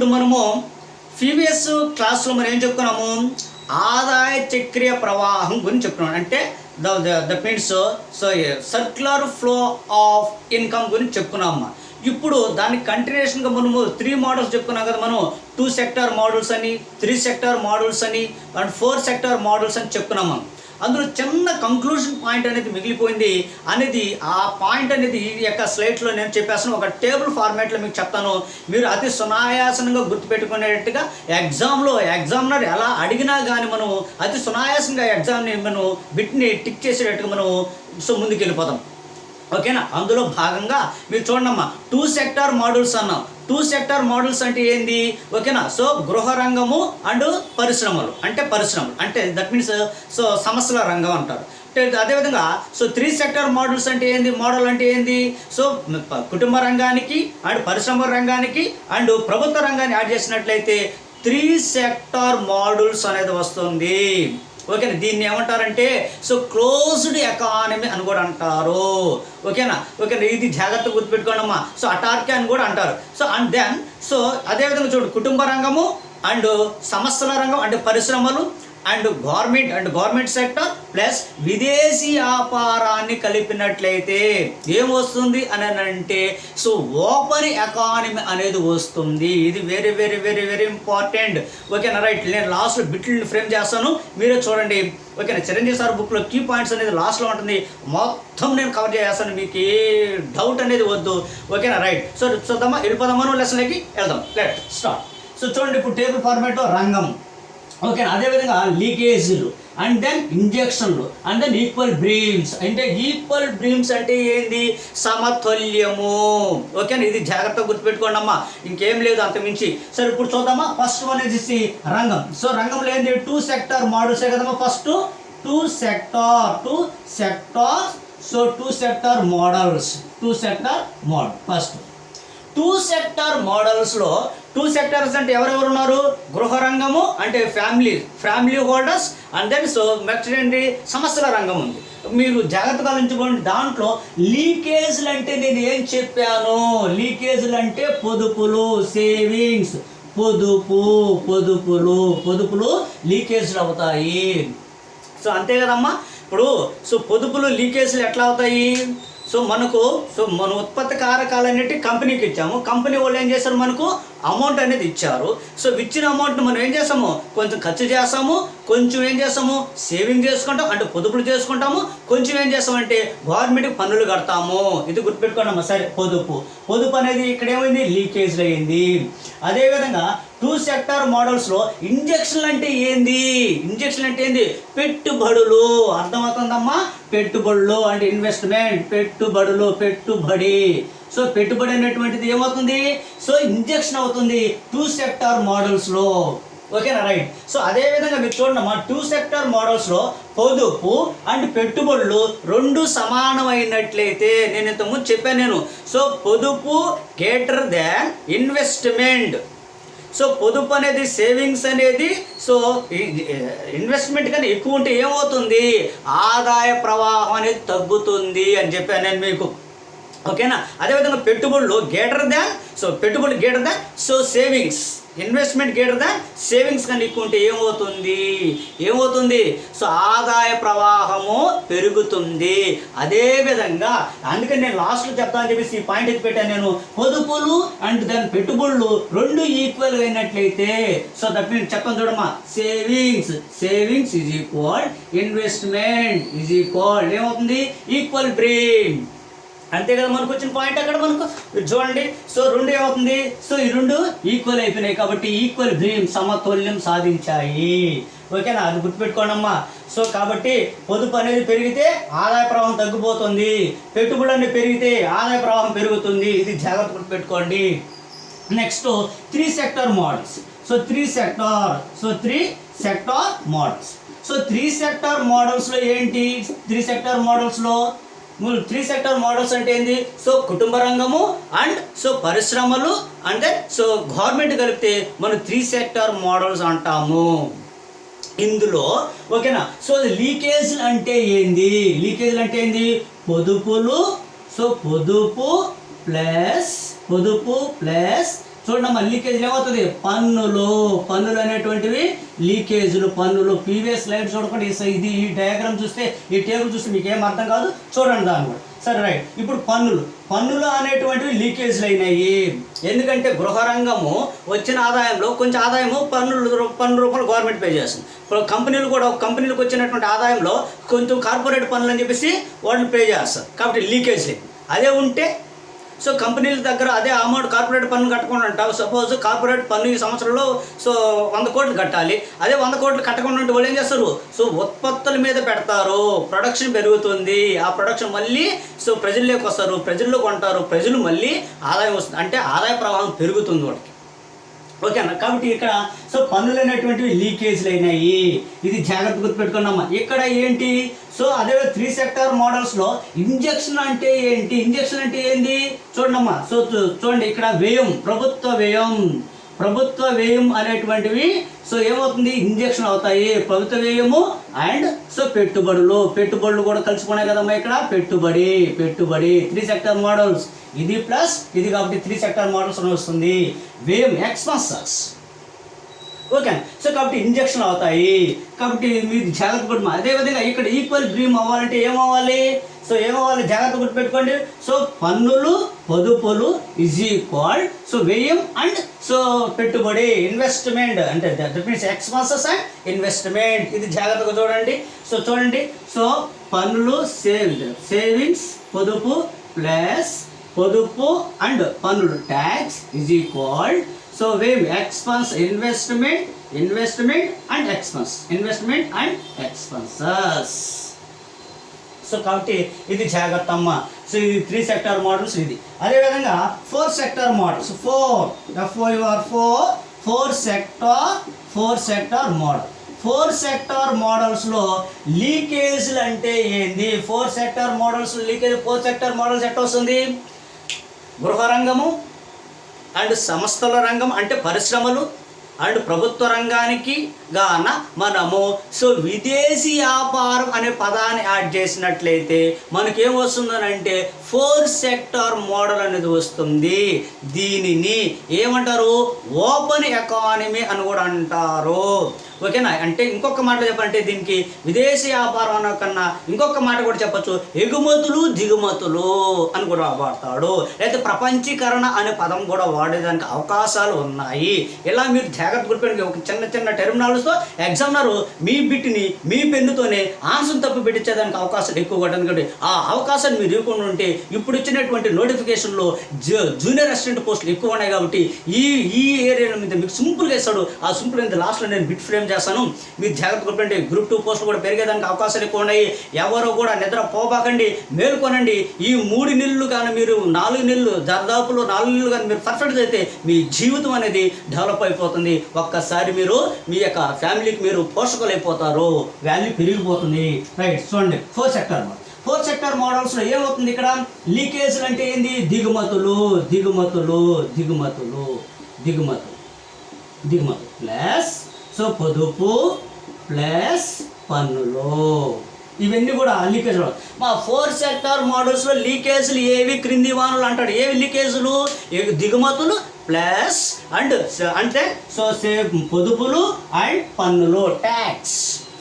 ఇప్పుడు మనము ప్రీవియస్ క్లాస్లో మనం ఏం చెప్పుకున్నాము, ఆదాయ చక్రీయ ప్రవాహం గురించి చెప్పుకున్నాం. అంటే that means circular flow of income గురించి చెప్పుకున్నాము. ఇప్పుడు దానికి కంటిన్యూషన్గా మనము 3 మోడల్స్ చెప్పుకున్నాం కదా. మనం 2 సెక్టార్ మోడల్స్ అని, 3 సెక్టార్ మోడల్స్ అని అండ్ 4 సెక్టార్ మోడల్స్ అని చెప్పుకున్నాము. అందులో చిన్న కంక్లూషన్ పాయింట్ అనేది మిగిలిపోయింది అనేది, ఆ పాయింట్ అనేది ఈ యొక్క స్లైడ్లో నేను చెప్పేస్తాను. ఒక టేబుల్ ఫార్మాట్లో మీకు చెప్తాను. మీరు అతి సునాయాసంగా గుర్తుపెట్టుకునేటట్టుగా ఎగ్జామినర్ ఎలా అడిగినా కానీ మనం అతి సునాయాసంగా ఎగ్జామ్ని మనం బిట్ని టిక్ చేసేటట్టుగా మనం ముందుకు వెళ్ళిపోతాం. ఓకేనా? అందులో భాగంగా మీరు చూడమ్మా, 2 సెక్టార్ మోడల్స్ అన్నాం. 2 సెక్టార్ మోడల్స్ అంటే ఏంది? ఓకేనా? సో గృహ రంగము అండ్ పరిశ్రమలు అంటే దట్ మీన్స్ సమస్యల రంగం అంటారు. అదేవిధంగా 3 సెక్టార్ మోడల్స్ అంటే ఏంది? మోడల్ అంటే ఏంది? కుటుంబ రంగానికి అండ్ పరిశ్రమ రంగానికి అండ్ ప్రభుత్వ రంగాన్ని యాడ్ చేసినట్లయితే 3 సెక్టార్ మోడల్స్ అనేది వస్తుంది. ఓకేనా? దీన్ని ఏమంటారంటే క్లోజ్డ్ ఎకానమీ అని కూడా అంటారు. ఓకేనా? ఇది జాగ్రత్తగా గుర్తుపెట్టుకోండి అమ్మా. అటార్కీ అని కూడా అంటారు. అండ్ దెన్ అదేవిధంగా చూడు, కుటుంబ రంగము అండ్ సంస్థల రంగం అంటే పరిశ్రమలు అండ్ గవర్నమెంట్ సెక్టర్ ప్లస్ విదేశీ వ్యాపారాన్ని కలిపినట్లయితే ఏమొస్తుంది అని అంటే ఓపెన్ ఎకానమీ అనేది వస్తుంది. ఇది very very very very important. ఓకేనా? రైట్. నేను లాస్ట్లో బిట్లని ఫ్రేమ్ చేస్తాను, మీరే చూడండి. ఓకేనా? చిరంజీవి సార్ బుక్లో కీ పాయింట్స్ అనేది లాస్ట్లో ఉంటుంది. మొత్తం నేను కవర్ చేస్తాను, మీకు ఏ డౌట్ అనేది వద్దు. ఓకేనా? రైట్. చూద్దామా, వెళ్ళిపోదామా లెసన్లోకి వెళ్దాం. Let start. చూడండి, ఇప్పుడు టేబుల్ ఫార్మాట్లో రంగం. ఓకే, అదేవిధంగా లీకేజీలు అండ్ దెన్ ఇంజెక్షన్లు అండ్ దెన్ ఈక్వల్ బ్రీమ్స్. అంటే ఈక్వల్ బ్రీమ్స్ అంటే ఏంది? సమతుల్యము. ఓకేనా? ఇది జాగ్రత్తగా గుర్తుపెట్టుకోండి అమ్మా, ఇంకేం లేదు అంతమించి. సరే, ఇప్పుడు చూద్దామా. ఫస్ట్ వన్ వచ్చేసి రంగం. రంగంలో ఏంది? 2 సెక్టార్ మోడల్సే కదమ్మా. First 2 sector models. First 2 sector మోడల్స్లో 2 సెక్టార్స్ అంటే ఎవరెవరు ఉన్నారు? గృహ రంగము అంటే family holders and then next ఏంటి? సమస్యల రంగం ఉంది. మీరు జాగ్రత్తగా ఉంచుకోండి. దాంట్లో లీకేజ్లు అంటే నేను ఏం చెప్పాను? లీకేజ్లు అంటే పొదుపులు, సేవింగ్స్, పొదుపులు లీకేజ్లు అవుతాయి. అంతే కదమ్మా. ఇప్పుడు పొదుపులు లీకేజ్లు ఎట్లా అవుతాయి? మన ఉత్పత్తి కారకాలన్నిటి కంపెనీకి ఇచ్చాము. కంపెనీ వాళ్ళు ఏం చేస్తారు? మనకు అమౌంట్ అనేది ఇచ్చారు. ఇచ్చిన అమౌంట్ని మనం ఏం చేస్తాము? కొంచెం ఖర్చు చేస్తాము, కొంచెం ఏం చేస్తాము? సేవింగ్ చేసుకుంటాం అంటే పొదుపులు చేసుకుంటాము, కొంచెం ఏం చేస్తామంటే గవర్నమెంట్కి పన్నులు కడతాము. ఇది గుర్తుపెట్టుకోండి. సరే, పొదుపు అనేది ఇక్కడ ఏమైంది? లీకేజ్ అయ్యింది. అదేవిధంగా 2 సెక్టార్ మోడల్స్లో ఇంజెక్షన్ అంటే ఏంది? పెట్టుబడులు. అర్థమవుతుందమ్మా? పెట్టుబడులు అంటే ఇన్వెస్ట్మెంట్, పెట్టుబడి. పెట్టుబడి అనేటువంటిది ఏమవుతుంది? ఇంజెక్షన్ అవుతుంది 2 సెక్టార్ మోడల్స్లో. ఓకేనా? రైట్. అదేవిధంగా మీరు చూడమ్మా, 2 సెక్టార్ మోడల్స్లో పొదుపు అండ్ పెట్టుబడులు 2 సమానమైనట్లయితే, నేను ఇంతకుముందు చెప్పాను పొదుపు గ్రేటర్ దాన్ ఇన్వెస్ట్మెంట్. పొదుపు అనేది, సేవింగ్స్ అనేది ఇన్వెస్ట్మెంట్ కానీ ఎక్కువ ఉంటే ఏమవుతుంది? ఆదాయ ప్రవాహం అనేది తగ్గుతుంది అని చెప్పాను నేను మీకు. ఓకేనా? అదేవిధంగా పెట్టుబడులు greater than savings, investment greater than savings కానీ ఎక్కువ ఉంటే ఏమవుతుంది? ఆదాయ ప్రవాహము పెరుగుతుంది. అదేవిధంగా అందుకని నేను లాస్ట్లో చెప్తాను చెప్పేసి ఈ పాయింట్ ఎత్తి పెట్టాను నేను. పొదుపులు అండ్ దాని పెట్టుబడులు 2 ఈక్వల్ అయినట్లయితే దట్ మీన్స్ చెప్తాను చూడమ్మా. Savings is equal investment is equal ఏమవుతుంది? ఈక్వల్ బ్రీమ్. అంతే కదా మనకు వచ్చిన పాయింట్ అక్కడ మనకు చూడండి. 2 ఏమవుతుంది? ఈ 2 ఈక్వల్ అయిపోయినాయి కాబట్టి ఈక్వల్ బ్రీమ్, సమతుల్యం సాధించాయి. ఓకేనా? అది గుర్తుపెట్టుకోండి అమ్మా. కాబట్టి పొదుపు అనేది పెరిగితే ఆదాయ ప్రవాహం తగ్గిపోతుంది, పెట్టుబడులు అనేది పెరిగితే ఆదాయ ప్రవాహం పెరుగుతుంది. ఇది జాగ్రత్త గుర్తుపెట్టుకోండి. Next 3 sector models. 3 సెక్టార్ మోడల్స్లో ఏంటి? 3 సెక్టార్ మోడల్స్లో 3 సెక్టార్ మోడల్స్ అంటే ఏంది? కుటుంబ రంగము అండ్ పరిశ్రమలు అంటే గవర్నమెంట్ కలిపితే మనం 3 సెక్టార్ మోడల్స్ అంటాము. ఇందులో ఓకేనా? లీకేజ్లు అంటే ఏంది? పొదుపులు. పొదుపు ప్లస్ చూడమ్మా లీకేజ్లు ఏమవుతుంది, పన్నులు అనేటువంటివి లీకేజ్లు, పన్నులు. ప్రీవియస్ స్లైడ్ చూడకుండా ఇది ఈ డయాగ్రామ్ చూస్తే, ఈ టేబుల్ చూస్తే మీకు ఏం అర్థం కాదు, చూడండి దాన్ని కూడా. సరే రైట్. ఇప్పుడు పన్నులు అనేటువంటివి లీకేజ్లు అయినాయి. ఎందుకంటే గృహరంగము వచ్చిన ఆదాయంలో కొంచెం ఆదాయము పన్ను రూపాయలు గవర్నమెంట్ పే చేస్తుంది. కంపెనీలకు వచ్చినటువంటి ఆదాయంలో కొంచెం కార్పొరేట్ పన్నులు అని చెప్పేసి వాళ్ళు పే చేస్తారు. కాబట్టి లీకేజ్లే. అదే ఉంటే సో కంపెనీల దగ్గర అదే అమౌంట్ కార్పొరేట్ పన్ను కట్టకుండా ఉంటావు. సపోజ్ కార్పొరేట్ పన్ను ఈ సంవత్సరంలో సో 100 కోట్లు కట్టాలి. అదే 100 కోట్లు కట్టకుండా ఉంటే వాళ్ళు ఏం చేస్తారు, సో ఉత్పత్తుల మీద పెడతారు, ప్రొడక్షన్ పెరుగుతుంది. ఆ ప్రొడక్షన్ మళ్ళీ సో ప్రజల్లోకి వస్తారు, ప్రజల్లో కొంటారు, ప్రజలు మళ్ళీ ఆదాయం వస్తుంది. అంటే ఆదాయ ప్రవాహం పెరుగుతుంది వాటికి. ఓకేనా. కాబట్టి ఇక్కడ సో పన్నులు అనేటువంటివి లీకేజ్లు అయినాయి. ఇది జాగ్రత్త గుర్తుపెట్టుకున్నామా. ఇక్కడ ఏంటి, సో అదే 3 సెక్టార్ మోడల్స్లో ఇంజెక్షన్ అంటే ఏంటి, ఇంజెక్షన్ అంటే ఏంటి చూడమ్మా. సో చూడండి ఇక్కడ వ్యయం, ప్రభుత్వ వ్యయం అనేటువంటివి సో ఏమవుతుంది, ఇంజెక్షన్ అవుతాయి. ప్రభుత్వ వ్యయము అండ్ సో పెట్టుబడులు కూడా కలిసిపోయినాయి కదమ్మా. ఇక్కడ పెట్టుబడి 3 సెక్టార్ మోడల్స్, ఇది ప్లస్ ఇది, కాబట్టి 3 సెక్టార్ మోడల్స్ అని వస్తుంది. వ్యయం ఎక్స్పెన్సెస్. ఓకే. సో కాబట్టి ఇంజెక్షన్ అవుతాయి. కాబట్టి మీరు జాగ్రత్త పడమా. అదేవిధంగా ఇక్కడ ఈక్వల్ బ్రీమ్ అవ్వాలంటే ఏమవ్వాలి, సో ఏమవ్వాలి జాగ్రత్త గుర్తుపెట్టుకోండి. సో పన్నులు పొదుపులు ఈజ్ ఈక్వల్ సో వ్యయం అండ్ సో పెట్టుబడి, ఇన్వెస్ట్మెంట్ అంటే that means expenses and investment. ఇది జాగ్రత్తగా చూడండి. సో చూడండి, సో పన్నులు సేవింగ్స్, పొదుపు అండ్ పన్నులు ట్యాక్స్ ఈజ్ ఈక్వల్ సో వ్యయం expense, investment and expenses. So కాబట్టి ఇది జాగ్రత్త అమ్మ. సో ఇది 3 సెక్టార్ మోడల్స్. ఇది అదేవిధంగా 4 సెక్టార్ మోడల్స్. 4 సెక్టార్ మోడల్స్లో లీకేజ్లు అంటే ఏంది, 4 sector models leakage. 4 sector models ఎట్లా వస్తుంది, గృహ రంగము అండ్ సంస్థల రంగం అంటే పరిశ్రమలు అండ్ ప్రభుత్వ రంగానికి గాన మనము సో విదేశీ వ్యాపారం అనే పదాన్ని యాడ్ చేసినట్లయితే మనకేం వస్తుందనంటే 4 సెక్టార్ మోడల్ అనేది వస్తుంది. దీనిని ఏమంటారు, ఓపెన్ ఎకానమీ అని కూడా అంటారు. ఓకేనా. అంటే ఇంకొక మాట చెప్పాలంటే దీనికి విదేశీ వ్యాపారం అన్న కన్నా ఇంకొక మాట కూడా చెప్పచ్చు, ఎగుమతులు దిగుమతులు అని కూడా వాడతాడు. లేదా ప్రపంచీకరణ అనే పదం కూడా వాడేదానికి అవకాశాలు ఉన్నాయి. ఇలా మీరు జాగ్రత్త గుర్తుపెట్టుకుని ఒక చిన్న టెర్మినాలజీతో ఎగ్జామినర్ మీ బిట్ని మీ పెన్నుతోనే ఆన్సర్ తప్పు పెట్టించేదానికి అవకాశాలు ఎక్కువగా ఉంటుంది. కాబట్టి ఆ అవకాశాన్ని మీరు ఇవ్వకుండా ఉంటే ఇప్పుడు ఇచ్చినటువంటి నోటిఫికేషన్లో జూనియర్ అసిస్టెంట్ పోస్టులు ఎక్కువ ఉన్నాయి. కాబట్టి ఈ ఏరియా మీద మీకు సింపుల్గా ఇస్తాడు. ఆ సింపుల్ అనేది లాస్ట్లో నేను బిట్ ఫ్రేమ్ చేస్తాను. మీరు జాగ్రత్త గుర్తుపెట్టండి. గ్రూప్ 2 పోస్టులు కూడా పెరిగేదానికి అవకాశాలు ఎక్కువ ఉన్నాయి. ఎవరో కూడా నిద్ర పోబాకండి, మేలుకోనండి. ఈ 3 నెలలు కానీ మీరు 4 నెలలు దాదాపులో 4 నెలలు కానీ మీరు పర్ఫెక్ట్ అయితే మీ జీవితం అనేది డెవలప్ అయిపోతుంది. ఒక్కసారి మీరు మీ యొక్క ఫ్యామిలీకి మీరు పోషకులు అయిపోతారు, వాల్యూ పెరిగిపోతుంది. రైట్. చూడండి 4 సెక్టార్ మోడల్స్లో ఏమవుతుంది, ఇక్కడ లీకేజ్లు అంటే ఏంది, దిగుమతులు ప్లస్ సో పొదుపు ప్లస్ పన్నులు, ఇవన్నీ కూడా లీకేజ్లు. మా 4 సెక్టార్ మోడల్స్లో లీకేజ్లు ఏవి క్రింది వానులు అంటాడు. ఏవి లీకేజ్లు, దిగుమతులు ప్లస్ అండ్ అంటే సో పొదుపులు అండ్ పన్నులు, tax,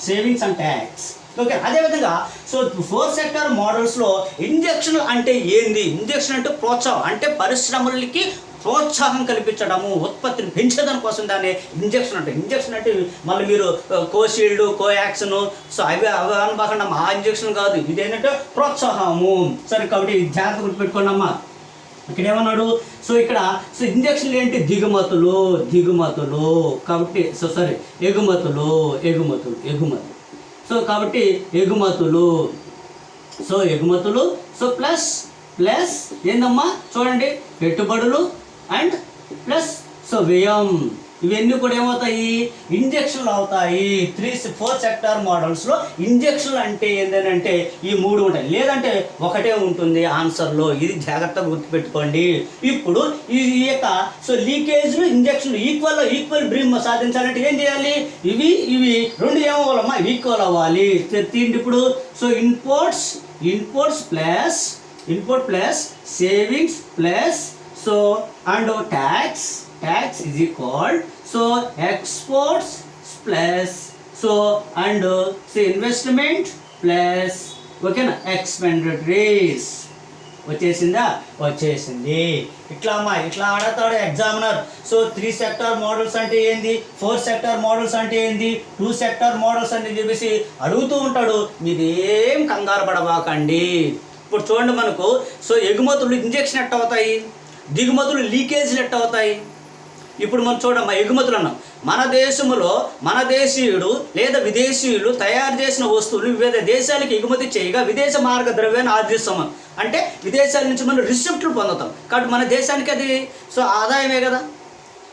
savings and tax. Okay. అదేవిధంగా సో 4 సెక్టార్ మోడల్స్లో ఇంజెక్షన్ అంటే ఏంది, ఇంజెక్షన్ అంటే ప్రోత్సాహం, అంటే పరిశ్రమలకి ప్రోత్సాహం కల్పించడము, ఉత్పత్తిని పెంచేదాని కోసం దాన్ని ఇంజెక్షన్ అంటే. ఇంజెక్షన్ అంటే మళ్ళీ మీరు కోషీల్డ్, కోయాక్సిన్ సో అవి అనుకోకుండా ఆ ఇంజెక్షన్ కాదు, ఇదేంటంటే ప్రోత్సాహము. సరే. కాబట్టి జాగ్రత్త గుర్తుపెట్టుకోండమ్మా. ఇక్కడ ఏమన్నాడు, సో ఇక్కడ సో ఇంజక్షన్లు ఏంటి, దిగుమతులు. కాబట్టి సో సారీ ఎగుమతులు. సో కాబట్టి ఎగుమతులు సో ప్లస్ ఏందమ్మా చూడండి, పెట్టుబడులు అండ్ ప్లస్ సో వ్యయం. ఇవన్నీ కూడా ఏమవుతాయి, ఇంజక్షన్లు అవుతాయి. 4 సెక్టార్ మోడల్స్లో ఇంజక్షన్లు అంటే ఏంటంటే ఈ 3 ఉంటాయి, లేదంటే ఒకటే ఉంటుంది ఆన్సర్లో. ఇది జాగ్రత్తగా గుర్తుపెట్టుకోండి. ఇప్పుడు ఈ యొక్క సో లీకేజ్లు ఇంజక్షన్లు ఈక్వల్ బ్రీమ్ సాధించాలంటే ఏం చేయాలి, ఇవి 2 ఏమవ్వాలమ్మా, ఈక్వల్ అవ్వాలి. తీయండి ఇప్పుడు. So inputs plus savings plus so and tax tax is equal so exports plus so and say investment plus ఓకేనా expenditures వచ్చేసిందా వచ్చేసింది. ఇట్లా అమ్మా ఇట్లా అడతాడు ఎగ్జామినర్. సో 3 సెక్టార్ మోడల్స్ అంటే ఏంది, 4 సెక్టార్ మోడల్స్ అంటే ఏంది, 2 సెక్టార్ మోడల్స్ అని చెప్పేసి అడుగుతూ ఉంటాడు. మీరేం కంగారు పడబాకండి. ఇప్పుడు చూడండి మనకు సో ఎగుమతులు ఇంజెక్షన్ ఎట్ట అవుతాయి, దిగుమతులు లీకేజీలు ఎట్ట అవుతాయి. ఇప్పుడు మనం చూడమ్మా ఎగుమతులు అన్నాం. మన దేశంలో మన దేశీయుడు లేదా విదేశీయులు తయారు చేసిన వస్తువులు వివిధ దేశాలకు ఎగుమతి చేయగా విదేశ మార్గ ద్రవ్యాన్ని ఆర్జిస్తాం. అంటే విదేశాల నుంచి మనం రిసిప్ట్లు పొందుతాం. కాబట్టి మన దేశానికి అది సో ఆదాయమే కదా.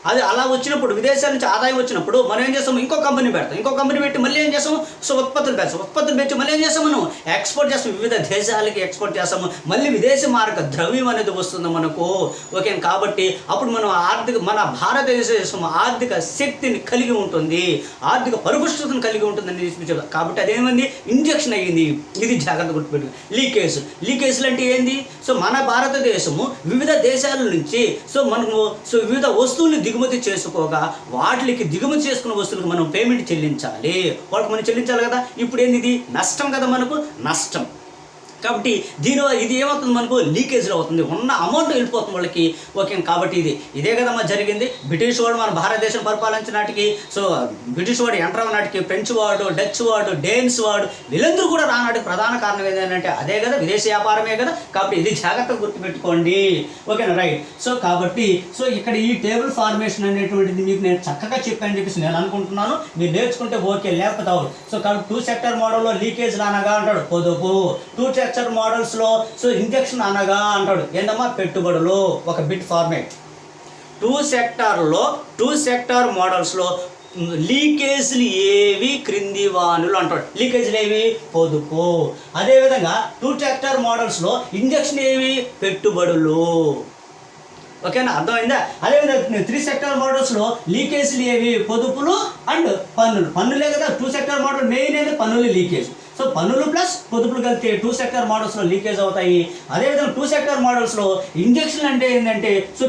అది అలా వచ్చినప్పుడు విదేశాల నుంచి ఆదాయం వచ్చినప్పుడు మనం ఏం చేస్తాము, ఇంకో కంపెనీ పెడతాం. ఇంకో కంపెనీ పెట్టి మళ్ళీ ఏం చేస్తాము, సో ఉత్పత్తులు పెడతాం. ఉత్పత్తులు పెట్టి మళ్ళీ ఏం చేస్తాం, మనం ఎక్స్పోర్ట్ చేస్తాం. వివిధ దేశాలకి ఎక్స్పోర్ట్ చేస్తాము. మళ్ళీ విదేశీ మార్గ ద్రవ్యం అనేది వస్తుంది మనకు. ఓకే, కాబట్టి అప్పుడు మనం మన భారతదేశం ఆర్థిక శక్తిని కలిగి ఉంటుంది, ఆర్థిక పరిపుష్టతను కలిగి ఉంటుందని చెప్తాం. కాబట్టి అదేమైంది, ఇంజెక్షన్ అయ్యింది. ఇది జాగ్రత్త గుర్తుపెట్టు. లీకేజ్లు అంటే ఏంది, సో మన భారతదేశము వివిధ దేశాల నుంచి సో మనము సో వివిధ వస్తువులు దిగుమతి చేసుకోగా వాటికి దిగుమతి చేసుకున్న వస్తువులకు మనం పేమెంట్ చెల్లించాలి. వాళ్ళకి మనం చెల్లించాలి కదా. ఇప్పుడు ఏంది, ఇది నష్టం కదా, మనకు నష్టం. కాబట్టి దీనివల్ల ఇది ఏమవుతుంది, మనకు లీకేజ్లో అవుతుంది, ఉన్న అమౌంట్ వెళ్ళిపోతుంది వాళ్ళకి. ఓకే, కాబట్టి ఇదే కదమ్మా జరిగింది. బ్రిటిష్ వాడు మన భారతదేశం పరిపాలించిన నాటికి సో బ్రిటిష్ వాడు ఎంటర్ అవ్వ నాటికి ఫ్రెంచ్ వాడు, డచ్ వాడు, డేన్స్ వాడు వీళ్ళందరూ కూడా రానాటికి ప్రధాన కారణం ఏంటంటే అదే కదా, విదేశీ వ్యాపారమే కదా. కాబట్టి ఇది జాగ్రత్తగా గుర్తుపెట్టుకోండి. ఓకేనా, రైట్. సో కాబట్టి సో ఇక్కడ ఈ టేబుల్ ఫార్మేషన్ అనేటువంటిది మీకు నేను చక్కగా చెప్పాను చెప్పేసి నేను అనుకుంటున్నాను. మీరు నేర్చుకుంటే ఓకే, లేకపోతే అవును. సో కాబట్టి 2 సెక్టర్ మోడల్లో లీకేజ్ అనగా అంటాడు పొదుపు, 2 సెక్టర్ మోడల్స్లో సో ఇంజెక్షన్ అనగా అంటాడు ఏందమ్మా పెట్టుబడులు. ఒక బిట్ ఫార్మేట్ 2 సెక్టార్ మోడల్స్లో లీకేజ్లు ఏవి క్రింది వానులు అంటాడు. లీకేజ్లు ఏవి పొదుపు. అదేవిధంగా 2 సెక్టార్ మోడల్స్లో ఇంజెక్షన్ ఏవి పెట్టుబడులు. ఓకేనా, అర్థమైందా. అదేవిధంగా 3 సెక్టార్ మోడల్స్లో లీకేజ్లు ఏవి పొదుపులు అండ్ పన్నులే కదా. 2 సెక్టార్ మోడల్ మెయిన్ ఏది పన్నులు, లీకేజ్. సో పన్నులు ప్లస్ పొదుపులు కలిపితే 2 సెక్టార్ మోడల్స్లో లీకేజ్ అవుతాయి. అదేవిధంగా 2 సెక్టార్ మోడల్స్లో ఇంజెక్షన్ అంటే ఏంటంటే సో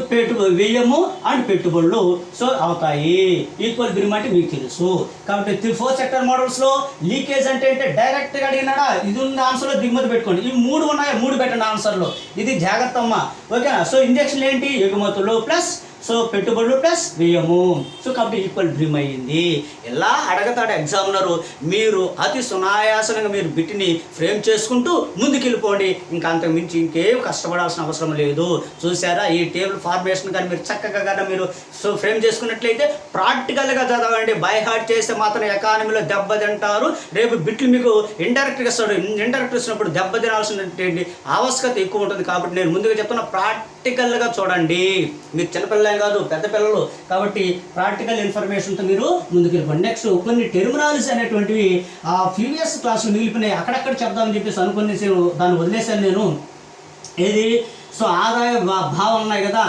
వ్యయము అండ్ పెట్టుబడులు సో అవుతాయి. ఈక్వల్ బిమ్ అంటే మీకు తెలుసు. కాబట్టి 4 సెక్టార్ మోడల్స్లో లీకేజ్ అంటే డైరెక్ట్గా అడిగినాడా, ఇది ఉన్న ఆన్సర్లో దిగుమతి పెట్టుకోండి. ఇవి 3 ఉన్నాయి, 3 పెట్టండి ఆన్సర్లో. ఇది జాగ్రత్త అమ్మా. ఓకేనా. సో ఇంజెక్షన్ ఏంటి, ఎగుమతులు ప్లస్ సో పెట్టుబడులు ప్లస్ వ్యయము. సో కాబట్టి ఈక్వల్ డ్రీమ్ అయ్యింది. ఎలా అడగతాడు ఎగ్జామినరు. మీరు అతి సునాయాసంగా మీరు బిట్ని ఫ్రేమ్ చేసుకుంటూ ముందుకెళ్ళిపోండి. ఇంకా అంతకు మించి ఇంకేం కష్టపడాల్సిన అవసరం లేదు. చూసారా, ఈ టేబుల్ ఫార్మేషన్ కానీ మీరు చక్కగా కానీ మీరు సో ఫ్రేమ్ చేసుకున్నట్లయితే ప్రాక్టికల్గా చదవండి. బై హార్ట్ చేస్తే మాత్రం ఎకానమీలో దెబ్బతింటారు. రేపు బిట్లు మీకు ఇండైరెక్ట్గా ఇస్తాడు. ఇండైరెక్ట్ ఇచ్చినప్పుడు దెబ్బతినాల్సినటువంటి ఆవశ్యకత ఎక్కువ ఉంటుంది. కాబట్టి నేను ముందుగా చెప్తున్నా, ప్రాక్టికల్గా చూడండి. మీరు చిన్నపిల్లలే కాదు, పెద్ద పిల్లలు. కాబట్టి ప్రాక్టికల్ ఇన్ఫర్మేషన్తో మీరు ముందుకు వెళ్ళిపోండి. నెక్స్ట్ కొన్ని టెర్మినాలజీ అనేటువంటివి ఆ ప్రీవియస్ క్లాసులు మిగిలిపోయినాయి, అక్కడక్కడ చెప్దామని చెప్పేసి అనుకుని దాన్ని వదిలేశాను నేను. ఏది సో ఆదాయ భావనలు ఉన్నాయి కదా,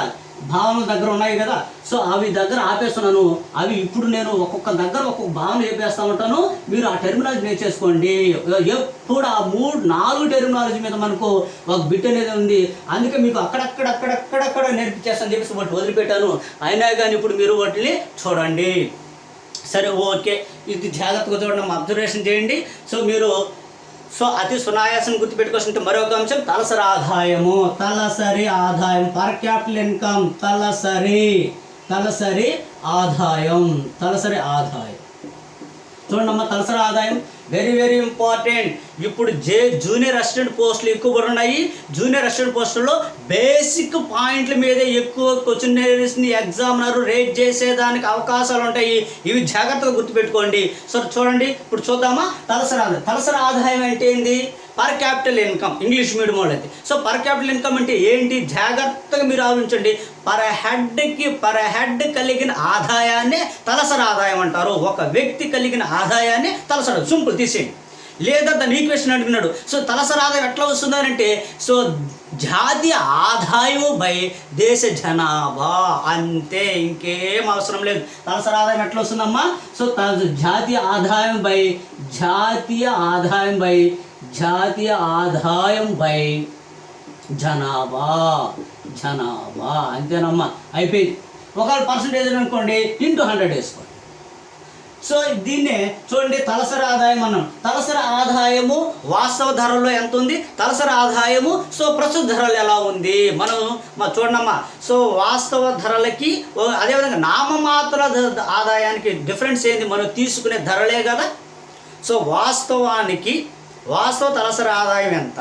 భావనల దగ్గర ఉన్నాయి కదా. సో అవి దగ్గర ఆపేస్తున్నాను. అవి ఇప్పుడు నేను ఒక్కొక్క దగ్గర ఒక్కొక్క భావన చెప్పేస్తూ ఉంటాను. మీరు ఆ టెర్మినాలజీ నేర్చేసుకోండి. ఎప్పుడు ఆ 3-4 టెర్మినాలజీ మీద మనకు ఒక బిట్ అనేది ఉంది. అందుకే మీకు అక్కడక్కడ నేర్పించేస్తాను చెప్పేసి వాటి వదిలిపెట్టాను. అయినా కానీ ఇప్పుడు మీరు వాటిని చూడండి. సరే, ఓకే, ఇది జాగ్రత్తగా చూడండి, అబ్జర్వేషన్ చేయండి. సో మీరు సో అతి సునాయాసం గుర్తుపెట్టుకోవాల్సిన మరొక అంశం తలసరి ఆదాయము. తలసరి ఆదాయం, పర్ క్యాపిటల్ ఇన్కమ్. తలసరి ఆదాయం చూడండమ్మా. తలసరి ఆదాయం వెరీ ఇంపార్టెంట్. ఇప్పుడు జూనియర్ అసిస్టెంట్ పోస్టులు ఎక్కువ ఉన్నాయి. జూనియర్ అసిస్టెంట్ పోస్టుల్లో బేసిక్ పాయింట్ల మీదే ఎక్కువ క్వశ్చన్ ఎగ్జామినర్ రేట్ చేసేదానికి అవకాశాలు ఉంటాయి. ఇవి జాగ్రత్తగా గుర్తుపెట్టుకోండి. సో చూడండి, ఇప్పుడు చూద్దామా. తలసరి ఆదాయం అంటే ఏంది, per capital income. English medium వాళ్ళది. సో పర్ క్యాపిటల్ ఇన్కమ్ అంటే ఏంటి, జాగ్రత్తగా మీరు ఆలోచించండి. పర్ హెడ్ కలిగిన ఆదాయాన్ని తలసరి ఆదాయం అంటారు. ఒక వ్యక్తి కలిగిన ఆదాయాన్ని తలసరి, సింపుల్ తీసేయండి. లేదా దాని ఈక్వేషన్ అడిగినాడు. సో తలసరి ఆదాయం ఎట్లా వస్తుందంటే సో జాతీయ ఆదాయం బై దేశ జనాభా, అంతే, ఇంకేం అవసరం లేదు. తలసరి ఆదాయం ఎట్లా వస్తుందమ్మా. సో జాతీయ ఆదాయం బై జనాభా, అంతేనమ్మా, అయిపోయింది. ఒకవేళ పర్సంటేజ్ అనుకోండి ఇంటూ 100 వేసుకోండి. సో దీన్నే చూడండి తలసరి ఆదాయం అన్నాం. తలసరి ఆదాయము వాస్తవ ధరల్లో ఎంత ఉంది, తలసరి ఆదాయము సో ప్రస్తుత ధరలు ఎలా ఉంది మనం చూడమ్మా. సో వాస్తవ ధరలకి అదేవిధంగా నామమాత్ర ఆదాయానికి డిఫరెన్స్ ఏంది, మనం తీసుకునే ధరలే కదా. సో వాస్తవ తలసరి ఆదాయం ఎంత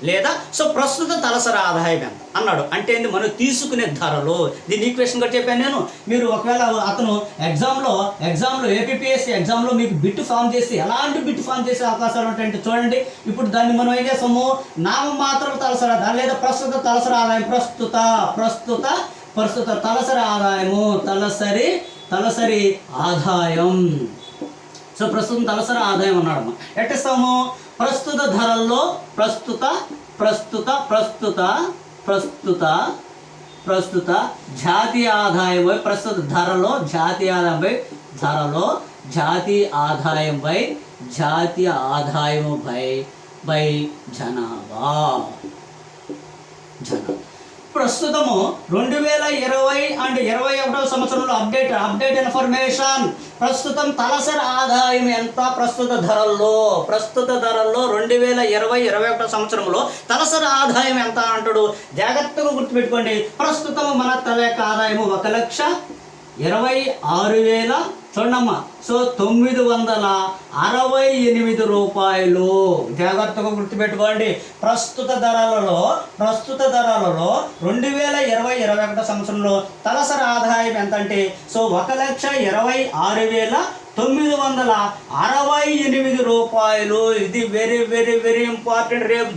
లేదా సో ప్రస్తుత తలసరి ఆదాయం ఎంత అన్నాడు అంటే ఏంది, మనం తీసుకునే ధరలు. దీని ఈక్వేషన్ కూడా చెప్పాను నేను. మీరు ఒకవేళ అతను ఎగ్జామ్లో ఏపీపీఎస్సీ ఎగ్జామ్లో మీకు బిట్ ఫామ్ చేసి ఎలాంటి బిట్ ఫామ్ చేసే అవకాశాలు ఉంటాయంటే చూడండి. ఇప్పుడు దాన్ని మనం ఏం చేస్తాము, నామమాత్ర తలసరి ఆదాయం లేదా ప్రస్తుత తలసరి ఆదాయం, ప్రస్తుత తలసరి ఆదాయము, తలసరి ఆదాయం. సో ప్రస్తుతం తలసరి ఆదాయం అన్నాడు. ఎట్టిస్తాము, ప్రస్తుత ధరల్లో ప్రస్తుత జాతీయ ఆదాయం ప్రస్తుత ధరలో జాతీయ ఆదాయం బై జనాభా. ప్రస్తుతము 2020 అండ్ 2021 సంవత్సరంలో అప్డేట్ ఇన్ఫర్మేషన్. ప్రస్తుతం తలసరి ఆదాయం ఎంత ప్రస్తుత ధరల్లో 2020-21 సంవత్సరంలో తలసరి ఆదాయం ఎంత అంటాడు. జాగ్రత్తగా గుర్తుపెట్టుకోండి. ప్రస్తుతం మన తల యొక్క ఆదాయము 1,26,000 చూడమ్మా. సో 968 రూపాయలు. జాగ్రత్తగా గుర్తుపెట్టుకోండి. ప్రస్తుత ధరలలో 2020-21 సంవత్సరంలో తలసరి ఆదాయం ఎంత అంటే సో 1,26,968 రూపాయలు. ఇది వెరీ వెరీ వెరీ ఇంపార్టెంట్. రేపు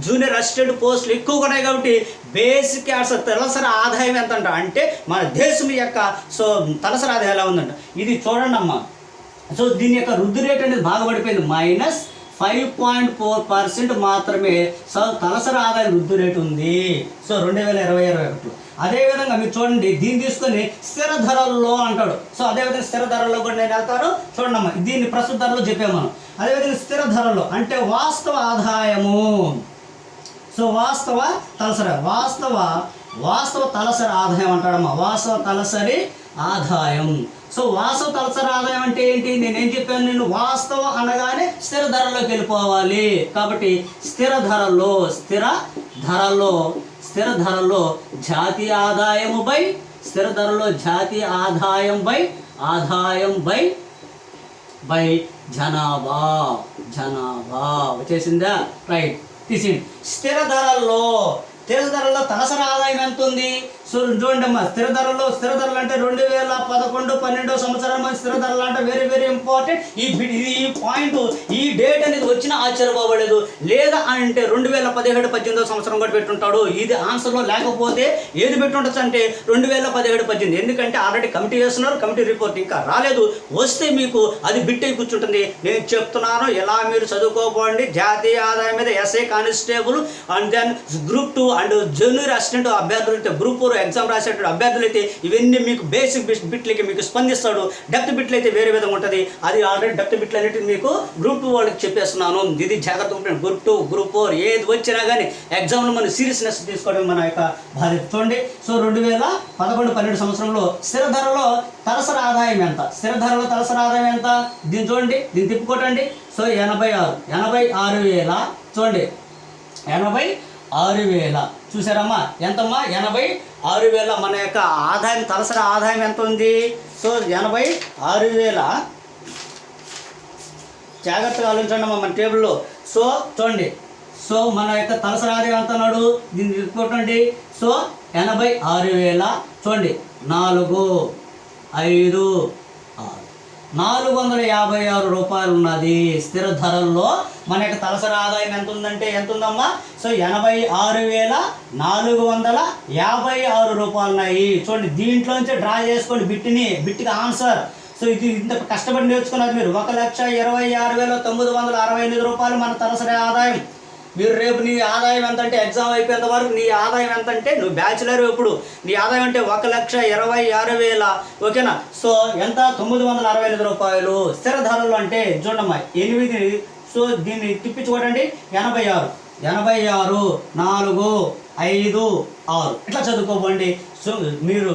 జూనియర్ అసిస్టెంట్ పోస్టులు ఎక్కువగా ఉన్నాయి కాబట్టి బేసిక్ తలసరి ఆదాయం ఎంత అంట అంటే మన దేశం యొక్క సో తలసరి ఆదాయం ఎలా ఉందంట ఇది చూడండి అమ్మా. సో దీని యొక్క వృద్ధి రేట్ అనేది బాగా పడిపోయింది. -5.4% మాత్రమే సో తలసరి ఆదాయం వృద్ధి రేటు ఉంది. సో 2020-21. అదేవిధంగా మీరు చూడండి, దీన్ని తీసుకొని స్థిర ధరల్లో అంటాడు. సో అదేవిధంగా స్థిర ధరల్లో కూడా నేను వెళ్తాను చూడమ్మా. దీన్ని ప్రస్తుత ధరలో చెప్పాము మనం. అదేవిధంగా స్థిర ధరల్లో అంటే వాస్తవ ఆదాయము. సో వాస్తవ తలసరి ఆదాయం అంటాడమ్మా. వాస్తవ తలసరి ఆదాయం. సో వాస్తవ తలసరి ఆదాయం అంటే ఏంటి, నేనేం చెప్పాను, నేను వాస్తవ అనగానే స్థిర ధరలోకి వెళ్ళిపోవాలి. కాబట్టి స్థిర ధరల్లో జాతీయ ఆదాయము బై ఆదాయం బై జనాభా వచ్చేసిందా, రైట్. తీసింది. స్థిర ధరల్లో తలసరి ఆదాయం ఎంత ఉంది. సో చూడండి అమ్మా, స్థిర ధరలు అంటే 2011-12 సంవత్సరం స్థిర ధరలు అంటే వెరీ వెరీ ఇంపార్టెంట్. ఈ పాయింట్ ఈ డేట్ అనేది వచ్చినా ఆశ్చర్యపోవలేదు. లేదా అంటే 2017-18 సంవత్సరం కూడా పెట్టుంటాడు. ఇది ఆన్సర్లో లేకపోతే ఏది పెట్టుండొచ్చు అంటే 2017-18. ఎందుకంటే ఆల్రెడీ కమిటీ చేస్తున్నారు, కమిటీ రిపోర్ట్ ఇంకా రాలేదు. వస్తే మీకు అది బిట్ అయి కూర్చుంటుంది. నేను చెప్తున్నాను ఎలా మీరు చదువుకోపోండి. జాతీయ ఆదాయం మీద SI constable and then group 2 and junior assistant అభ్యర్థులు అయితే గ్రూప్ 4 ఎగ్జామ్ రాసేటప్పుడు అభ్యర్థులు అయితే ఇవన్నీ మీకు బేసిక్ బిట్లకి మీకు స్పందిస్తాడు. డెప్త్ బిట్లు అయితే వేరే విధంగా ఉంటుంది. అది ఆల్రెడీ డెప్త్ బిట్లు అన్నిటిని మీకు గ్రూప్ 2 వాళ్ళకి చెప్పేస్తున్నాను. ఇది జాగ్రత్త ఉంటుంది. గ్రూప్ 2 గ్రూప్ 4 ఏది వచ్చినా కానీ ఎగ్జామ్లో మనం సీరియస్నెస్ తీసుకోవడం మన యొక్క బాధ్యత. చూడండి, సో 2011-12 సంవత్సరంలో స్థిర ధరలో తలసరి ఆదాయం ఎంత, దీన్ని చూడండి, దీన్ని తిప్పుకోటండి. సో 86,000 చూడండి, 86,000 చూసారమ్మా. ఎంతమ్మా, 86,000 మన యొక్క ఆదాయం, తలసరి ఆదాయం ఎంత ఉంది. సో 86,000 జాగ్రత్తగా ఆలోచించండి అమ్మా మన టేబుల్లో. సో చూడండి, సో మన యొక్క తలసరి ఆదాయం ఎంత అన్నాడు, దీన్ని తీసుకోండి. సో 86,000 చూడండి, 456 రూపాయలు ఉన్నది. స్థిర ధరల్లో మన యొక్క తలసరి ఆదాయం ఎంత ఉందంటే ఎంత ఉందమ్మా. సో 86,456 రూపాయలు ఉన్నాయి. చూడండి, దీంట్లోంచి డ్రా చేసుకోండి బిట్కి ఆన్సర్. సో ఇది ఇంత కష్టపడి నేర్చుకున్నది మీరు. 1,26,968 రూపాయలు మన తలసరి ఆదాయం. మీరు రేపు నీ ఆదాయం ఎంత అంటే ఎగ్జామ్ అయిపోయేంత వరకు నీ ఆదాయం ఎంత అంటే నువ్వు బ్యాచిలర్ ఇప్పుడు నీ ఆదాయం అంటే 1,26,000 ఓకేనా. సో ఎంత, 968 రూపాయలు. స్థిర ధరలు అంటే చూడమ్మా 8. సో దీన్ని తిప్పించుకోండి, 86, 4, 5, 6 ఇట్లా చదువుకోబండి. సో మీరు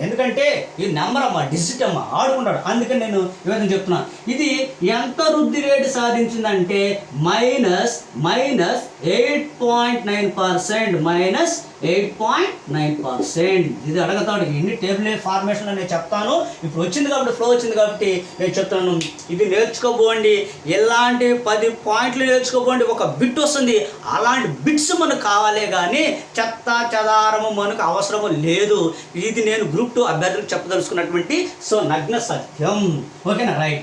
ఎందుకంటే ఈ నెంబర్ అమ్మా, డిజిట్ అమ్మా, ఆడుకుంటాడు. అందుకని నేను ఈ విధంగా చెప్తున్నాను. ఇది ఎంత వృద్ధి రేటు సాధించిందంటే -8.9%, -8.9%. ఇది అడగతాడు. ఎన్ని టేబుల్ ఫార్మేషన్లో నేను చెప్తాను. ఇప్పుడు వచ్చింది కాబట్టి, ఫ్లో వచ్చింది కాబట్టి నేను చెప్తాను. ఇది నేర్చుకోబోండి. ఎలాంటి 10 పాయింట్లు నేర్చుకోబోండి. ఒక బిట్ వస్తుంది. అలాంటి బిట్స్ మనకు కావాలే కానీ చెత్త చెదారము మనకు అవసరము లేదు. ఇది నేను గ్రూప్ 2 అభ్యర్థులకు చెప్పదలుచుకున్నటువంటి నగ్న సత్యం. ఓకేనా, రైట్.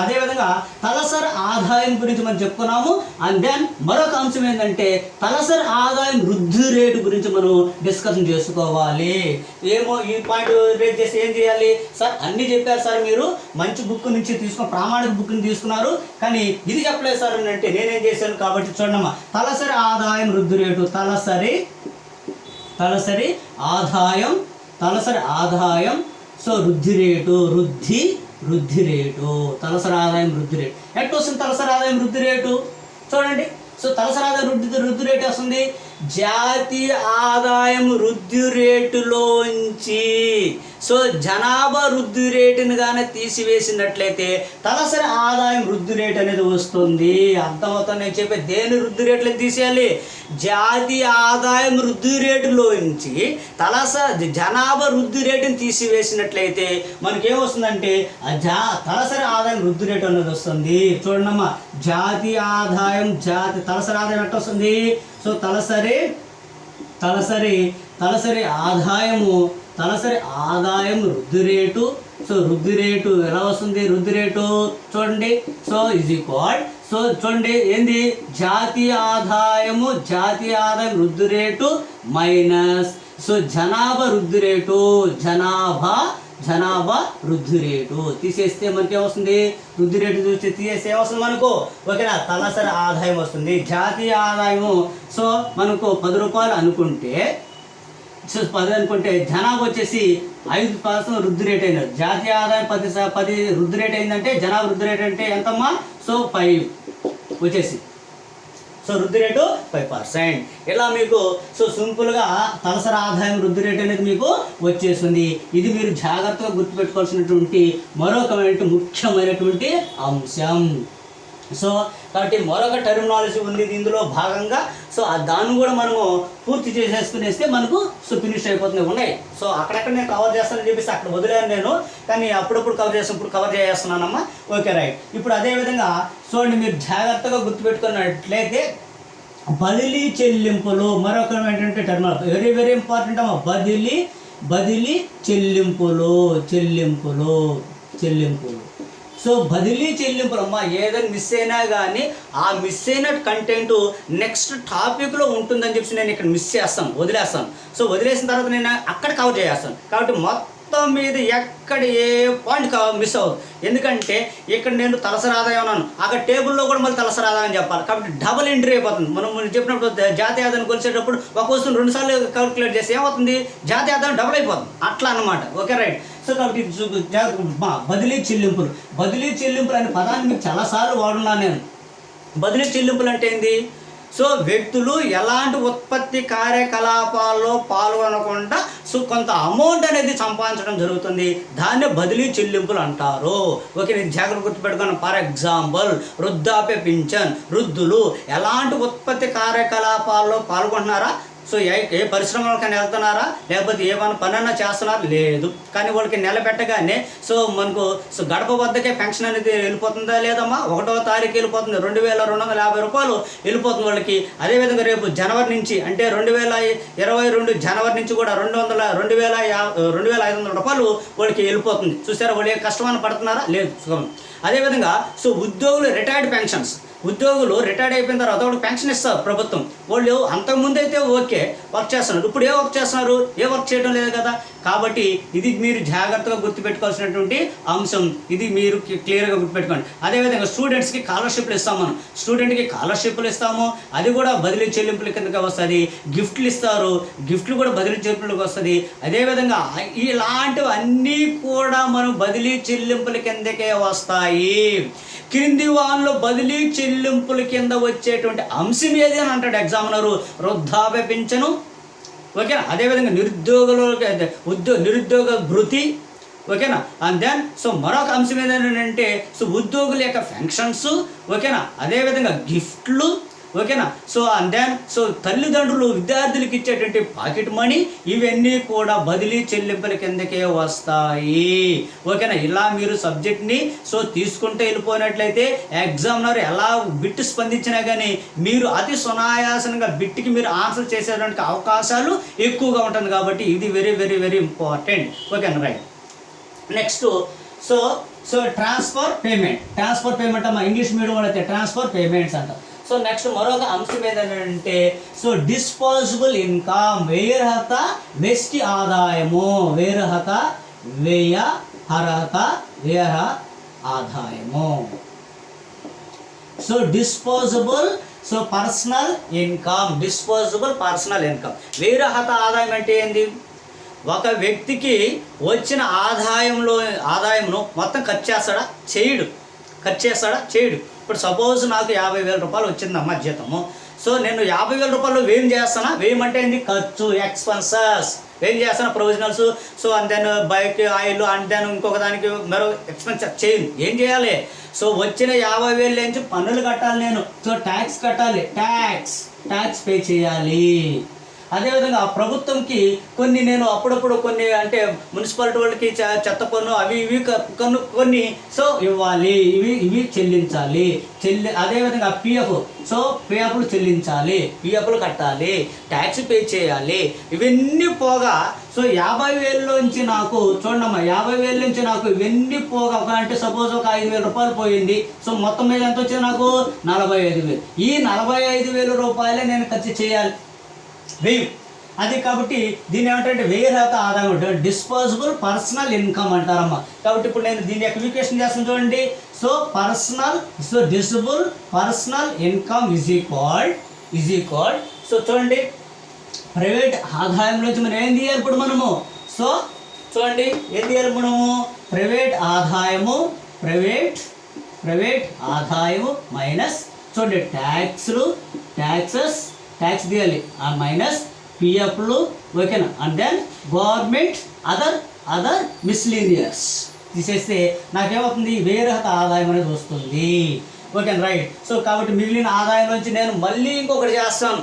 అదేవిధంగా తలసరి ఆదాయం గురించి మనం చెప్పుకున్నాము. అండ్ దెన్ మరొక అంశం ఏంటంటే తలసరి ఆదాయం వృద్ధి రేటు గురించి మనం డిస్కషన్ చేసుకోవాలి. ఏమో ఈ పాయింట్ రేట్ చేసి ఏం చేయాలి సార్? అన్నీ చెప్పారు సార్, మీరు మంచి బుక్ నుంచి తీసుకున్న ప్రామాణిక బుక్ని తీసుకున్నారు, కానీ ఇది చెప్పలేదు సార్ అని అంటే నేనేం చేశాను. కాబట్టి చూడమ్మా, తలసరి ఆదాయం వృద్ధి రేటు, తలసరి ఆదాయం వృద్ధి రేటు, వృద్ధి రేటు, తలసరి ఆదాయం వృద్ధి రేటు. ఎట్లా వస్తుంది తలసరి ఆదాయం వృద్ధి రేటు? చూడండి. తలసరి ఆదాయం వృద్ధి రేటు వస్తుంది జాతీయ ఆదాయం వృద్ధి రేటులోంచి జనాభా వృద్ధి రేటును కానీ తీసివేసినట్లయితే తలసరి ఆదాయం వృద్ధి రేటు అనేది వస్తుంది. అర్థమవుతుంది నేను చెప్పే. దేని వృద్ధి రేట్లను తీసేయాలి? జాతీయ ఆదాయం వృద్ధి రేటులోంచి జనాభా వృద్ధి రేటును తీసివేసినట్లయితే మనకేమొస్తుందంటే తలసరి ఆదాయం వృద్ధి రేటు అనేది వస్తుంది. చూడండమ్మా, జాతీయ ఆదాయం తలసరి ఆదాయం ఎట్లా వస్తుంది? తలసరి ఆదాయం వృద్ధి రేటు. వృద్ధి రేటు ఎలా వస్తుంది? వృద్ధి రేటు చూడండి. ఈజ్ ఈక్వల్ చూడండి ఏంది? జాతీయ ఆదాయం వృద్ధి రేటు మైనస్ జనాభా వృద్ధి రేటు, జనాభా వృద్ధి రేటు తీసేస్తే మనకి ఏమొస్తుంది? వృద్ధి రేటు చూస్తే తీసేస్తే ఏమొస్తుంది మనకు? ఓకేనా, తలసరి ఆదాయం వస్తుంది. జాతీయ ఆదాయము మనకు 10 రూపాయలు అనుకుంటే 10 అనుకుంటే జనాభా వచ్చేసి 5% వృద్ధి రేట్ అయినది. జాతీయ ఆదాయం 10 వృద్ధి రేట్ అయిందంటే జనాభా వృద్ధి రేట్ అంటే ఎంతమ్మా? 5 వచ్చేసి వృద్ధి రేటు 5%. ఇలా మీకు సింపుల్గా తలసరి ఆదాయం వృద్ధి రేటు అనేది మీకు వచ్చేస్తుంది. ఇది మీరు జాగ్రత్తగా గుర్తుపెట్టుకోవాల్సినటువంటి మరొక ముఖ్యమైనటువంటి అంశం. కాబట్టి మరొక టెర్మినాలజీ ఉంది ఇందులో భాగంగా. దాన్ని కూడా మనము పూర్తి చేసేసుకునేస్తే మనకు ఫినిష్ అయిపోతుంది. ఉన్నాయి. అక్కడక్కడ నేను కవర్ చేస్తానని చెప్పేసి అక్కడ వదిలేను నేను, కానీ అప్పుడప్పుడు కవర్ చేస్తాను. ఇప్పుడు కవర్ చేస్తున్నానమ్మా. Okay, right. ఇప్పుడు అదేవిధంగా చూడండి, మీరు జాగ్రత్తగా గుర్తుపెట్టుకున్నట్లయితే బదిలీ చెల్లింపులు మరొక ఏంటంటే టెర్మినాలజీ వెరీ వెరీ ఇంపార్టెంట్ అమ్మా. బదిలీ చెల్లింపులు. బదిలీ చెల్లింపులు అమ్మా, ఏదైనా మిస్ అయినా కానీ ఆ మిస్ అయిన కంటెంట్ నెక్స్ట్ టాపిక్లో ఉంటుందని చెప్పి నేను ఇక్కడ వదిలేస్తాను. వదిలేసిన తర్వాత నేను అక్కడ కవర్ చేస్తాను. కాబట్టి మొత్తం మీద ఎక్కడ ఏ పాయింట్ మిస్ అవ్వదు. ఎందుకంటే ఇక్కడ నేను తలసరి ఆదాయం అన్నాను, అక్కడ టేబుల్లో కూడా మళ్ళీ తలసరి ఆదాయం చెప్పాలి. కాబట్టి డబుల్ ఎంట్రీ అయిపోతుంది. మనం చెప్పినప్పుడు జాతీయ ఆదాయం కొలిసేటప్పుడు ఒక వస్తువును 2 సార్లు క్యాలిక్యులేట్ చేస్తే ఏమవుతుంది? జాతీయ ఆదాయం డబుల్ అయిపోతుంది. అట్లా అన్నమాట. Okay, right. కాబట్టి బదిలీ చెల్లింపులు అనే పదాన్ని మీకు చాలాసార్లు వాడున్నాను నేను. బదిలీ చెల్లింపులు అంటే ఏంది? వ్యక్తులు ఎలాంటి ఉత్పత్తి కార్యకలాపాల్లో పాల్గొనకుండా కొంత అమౌంట్ అనేది సంపాదించడం జరుగుతుంది. దాన్ని బదిలీ చెల్లింపులు అంటారు. ఓకే, నేను జాగ్రత్త గుర్తుపెట్టుకున్నాను. ఫర్ ఎగ్జాంపుల్, వృద్ధాప్య పింఛన్. వృద్ధులు ఎలాంటి ఉత్పత్తి కార్యకలాపాల్లో పాల్గొంటున్నారా? ఏ పరిశ్రమలకైనా వెళ్తున్నారా, లేకపోతే ఏమైనా పనైనా చేస్తున్నారా? లేదు. కానీ వాళ్ళకి నెల పెట్టగానే మనకు గడప వద్దకే పెన్షన్ అనేది వెళ్ళిపోతుందా లేదమ్మా? 1వ తారీఖు వెళ్ళిపోతుంది. 2250 రూపాయలు వెళ్ళిపోతుంది వాళ్ళకి. అదేవిధంగా రేపు జనవరి నుంచి అంటే 2022 జనవరి నుంచి కూడా 2500 రూపాయలు వాళ్ళకి వెళ్ళిపోతుంది. చూసారా వాళ్ళు ఏ కష్టమైన పడుతున్నారా? లేదు. అదేవిధంగా ఉద్యోగులు రిటైర్డ్ పెన్షన్స్. ఉద్యోగులు రిటైర్డ్ అయిపోయిన తర్వాత వాళ్ళు పెన్షన్ ఇస్తారు ప్రభుత్వం. వాళ్ళు అంతకుముందు అయితే ఓకే వర్క్ చేస్తున్నారు. ఇప్పుడు ఏ వర్క్ చేస్తున్నారు? ఏ వర్క్ చేయడం లేదు కదా. కాబట్టి ఇది మీరు జాగ్రత్తగా గుర్తుపెట్టుకోవాల్సినటువంటి అంశం. ఇది మీరు క్లియర్గా గుర్తుపెట్టుకోండి. అదేవిధంగా స్టూడెంట్స్కి స్కాలర్షిప్లు ఇస్తాము. మనం స్టూడెంట్కి స్కాలర్షిప్లు ఇస్తాము, అది కూడా బదిలీ చెల్లింపుల కిందకి వస్తుంది. గిఫ్ట్లు ఇస్తారు, గిఫ్ట్లు కూడా బదిలీ చెల్లింపులకు వస్తుంది. అదేవిధంగా ఇలాంటివన్నీ కూడా మనం బదిలీ చెల్లింపుల కిందకే వస్తాయి. క్రింది వాన్లో బదిలీ చెల్లింపుల కింద వచ్చేటువంటి అంశం ఏది అని అంటాడు ఎగ్జామినరు. వృద్ధాప్య పింఛను, ఓకేనా. అదేవిధంగా నిరుద్యోగ భృతి, ఓకేనా. అండ్ దెన్ సో మరొక అంశం ఏంటంటే సో ఉద్యోగుల యొక్క పెన్షన్స్, ఓకేనా. అదేవిధంగా గిఫ్ట్లు, ఓకేనా. సో అండ్ దెన్ సో తల్లిదండ్రులు విద్యార్థులకు ఇచ్చేటువంటి పాకెట్ మనీ, ఇవన్నీ కూడా బదిలీ చెల్లింపుల కిందకే వస్తాయి, ఓకేనా. ఇలా మీరు సబ్జెక్ట్ని సో తీసుకుంటే వెళ్ళిపోయినట్లయితే ఎగ్జామినర్ ఎలా బిట్ స్పందించినా కానీ మీరు అతి సునాయాసంగా బిట్కి మీరు ఆన్సర్ చేసేటువంటి అవకాశాలు ఎక్కువగా ఉంటుంది. కాబట్టి ఇది వెరీ వెరీ వెరీ ఇంపార్టెంట్, ఓకేనా. Right. Next so transfer payment అమ్మా, ఇంగ్లీష్ మీడియం వాళ్ళు అయితే ట్రాన్స్ఫర్ పేమెంట్స్ అంట. సో నెక్స్ట్ మరొక అంశం ఏంటంటే సో డిస్పోజబుల్ ఇన్కమ్, వ్యయరహిత వెస్టి ఆదాయము, వ్యయరహిత ఆదాయము. So disposable so personal income, వ్యయరహిత ఆదాయం అంటే ఏంది? ఒక వ్యక్తికి వచ్చిన ఆదాయంను మొత్తం ఖర్చు చేస్తాడా చేయడు. ఇప్పుడు సపోజ్ నాకు 50,000 రూపాయలు వచ్చిందమ్మా జీతము. సో నేను 50,000 రూపాయలు వేయం చేస్తానా? వేయమంటే ఏంది? ఖర్చు, ఎక్స్పెన్సెస్. ఏం చేస్తాను? Provisionals, so and then bike oil, and then ఇంకొక దానికి మరో ఎక్స్పెన్సెస్ చేయను. ఏం చేయాలి? సో వచ్చిన 50,000 నుంచి పన్నులు కట్టాలి నేను. సో ట్యాక్స్ కట్టాలి, ట్యాక్స్ పే చేయాలి. అదేవిధంగా ప్రభుత్వంకి కొన్ని నేను అప్పుడప్పుడు కొన్ని అంటే మున్సిపాలిటీ వాళ్ళకి చెత్త పన్ను అవి ఇవి కొన్ని సో ఇవ్వాలి, ఇవి చెల్లించాలి. అదేవిధంగా పిఎఫ్లు చెల్లించాలి, పిఎఫ్లు కట్టాలి, ట్యాక్స్ పే చేయాలి. ఇవన్నీ పోగా సో 50,000 నాకు చూడమ్మా, 50,000 నుంచి నాకు ఇవన్నీ పోగా ఒక అంటే సపోజ్ ఒక 5,000 రూపాయలు పోయింది. సో మొత్తం మీద ఎంత వచ్చింది నాకు? 45,000. ఈ 45,000 రూపాయలే నేను ఖర్చు చేయాలి, వెయ్యి. అది కాబట్టి దీన్ని ఏమంటారంటే వ్యయరహిత ఆదాయం ఉంటుంది, డిస్పోజబుల్ పర్సనల్ ఇన్కమ్ అంటారమ్మా. కాబట్టి ఇప్పుడు నేను దీని యొక్క ఈక్వేషన్ చేస్తాను చూడండి. So disposable personal income is equal so చూడండి ప్రైవేట్ ఆదాయం నుంచి మనం ఏం తీయాలి ఇప్పుడు మనము? సో చూడండి ఏం తీయాలి మనము? ప్రైవేట్ ఆదాయము మైనస్ చూడండి ట్యాక్స్ తీయాలి, మైనస్ పిఎఫ్లు, ఓకేనా. And then government other miscellaneous తీసేస్తే నాకేమవుతుంది? వ్యయరహిత ఆదాయం అనేది వస్తుంది, ఓకేనా. రైట్. సో కాబట్టి మిగిలిన ఆదాయం నుంచి నేను మళ్ళీ ఇంకొకటి చేస్తాను.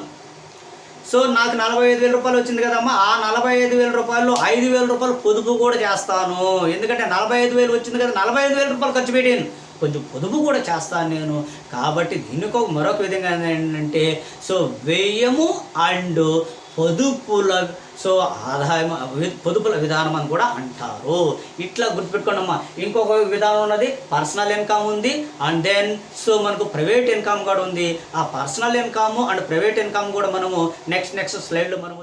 సో నాకు 45,000 రూపాయలు వచ్చింది కదమ్మా, ఆ 45,000 రూపాయలు 5,000 రూపాయలు పొదుపు కూడా చేస్తాను. ఎందుకంటే 45,000 వచ్చింది కదా, 45,000 రూపాయలు ఖర్చు పెట్టాను, కొంచెం పొదుపు కూడా చేస్తాను నేను. కాబట్టి దీనికి మరొక విధంగా ఏంటంటే సో వ్యయము అండ్ పొదుపుల విధానం అని కూడా అంటారు. ఇట్లా గుర్తుపెట్టుకోండి అమ్మా. ఇంకొక విధానం ఉన్నది, పర్సనల్ ఇన్కమ్ ఉంది, అండ్ దెన్ సో మనకు ప్రైవేట్ ఇన్కమ్ కూడా ఉంది. ఆ personal income and private income కూడా మనము నెక్స్ట్ స్లైడ్లో మనము